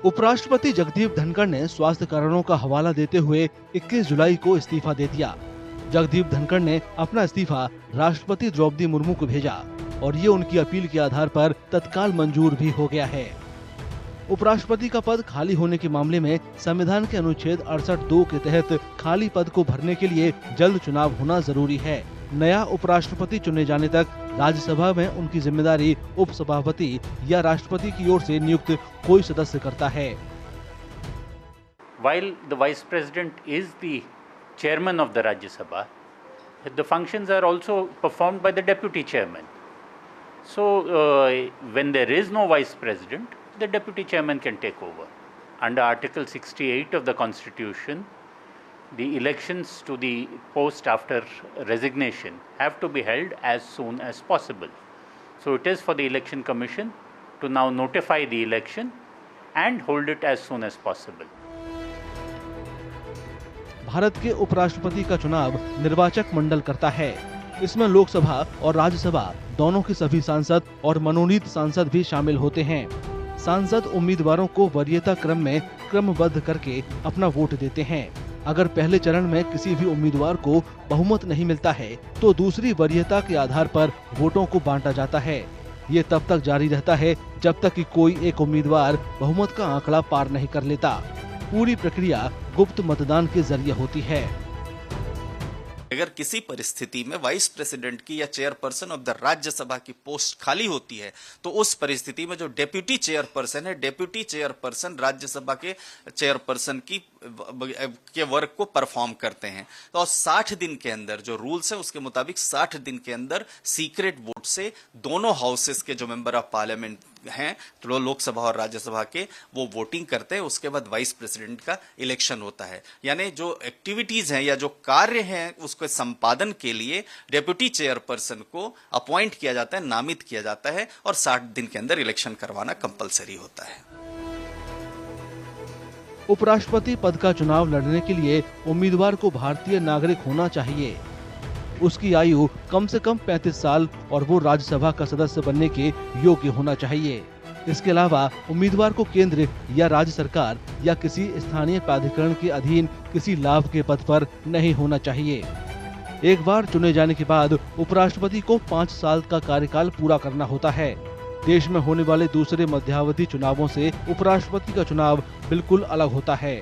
उपराष्ट्रपति जगदीप धनखड़ ने स्वास्थ्य कारणों का हवाला देते हुए 21 जुलाई को इस्तीफा दे दिया। जगदीप धनखड़ ने अपना इस्तीफा राष्ट्रपति द्रौपदी मुर्मू को भेजा और ये उनकी अपील के आधार पर तत्काल मंजूर भी हो गया है। उपराष्ट्रपति का पद खाली होने के मामले में संविधान के अनुच्छेद 68(2) के तहत खाली पद को भरने के लिए जल्द चुनाव होना जरूरी है। नया उपराष्ट्रपति चुने जाने तक राज्यसभा में उनकी जिम्मेदारी उपसभापति या राष्ट्रपति की ओर से नियुक्त कोई सदस्य करता है। While the Vice President is the Chairman of the Rajya Sabha, the functions are also performed by the Deputy Chairman. So, when there is no Vice President, the Deputy Chairman can take over. Under Article 68 of the Constitution, the elections to the post after resignation have to be held as soon as possible. So it is for the Election Commission to now notify the election and hold it as soon as possible. Bharat के उपराष्ट्रपति का चुनाव निर्वाचक मंडल करता है। इसमें लोकसभा और राज्यसभा दोनों के सभी सांसद और मनोनीत सांसद भी शामिल होते हैं। सांसद उम्मीदवारों को वरीयता क्रम में क्रमबद्ध करके अपना वोट देते हैं। अगर पहले चरण में किसी भी उम्मीदवार को बहुमत नहीं मिलता है तो दूसरी वरीयता के आधार पर वोटों को बांटा जाता है। ये तब तक जारी रहता है जब तक कि कोई एक उम्मीदवार बहुमत का आंकड़ा पार नहीं कर लेता। पूरी प्रक्रिया गुप्त मतदान के जरिए होती है। अगर किसी परिस्थिति में वाइस प्रेसिडेंट की या चेयरपर्सन ऑफ द राज्यसभा की पोस्ट खाली होती है तो उस परिस्थिति में जो डेप्यूटी चेयरपर्सन है, डेप्यूटी चेयरपर्सन राज्यसभा के चेयरपर्सन के वर्क को परफॉर्म करते हैं। तो 60 दिन के अंदर जो रूल्स है उसके मुताबिक 60 दिन के अंदर सीक्रेट वोट से दोनों हाउसेस के जो मेंबर ऑफ पार्लियामेंट हैं, तो लोकसभा और राज्यसभा के, वो वोटिंग करते हैं। उसके बाद वाइस प्रेसिडेंट का इलेक्शन होता है। यानी जो एक्टिविटीज हैं या जो कार्य हैं उसके संपादन के लिए डेप्यूटी चेयरपर्सन को अपॉइंट किया जाता है, नामित किया जाता है और 60 दिन के अंदर इलेक्शन करवाना कंपलसरी होता है। उपराष्ट्रपति पद का चुनाव लड़ने के लिए उम्मीदवार को भारतीय नागरिक होना चाहिए। उसकी आयु कम से कम 35 साल और वो राज्यसभा का सदस्य बनने के योग्य होना चाहिए। इसके अलावा उम्मीदवार को केंद्र या राज्य सरकार या किसी स्थानीय प्राधिकरण के अधीन किसी लाभ के पद पर नहीं होना चाहिए। एक बार चुने जाने के बाद उपराष्ट्रपति को 5 साल का कार्यकाल पूरा करना होता है। देश में होने वाले दूसरे मध्यावधि चुनावों से उपराष्ट्रपति का चुनाव बिल्कुल अलग होता है।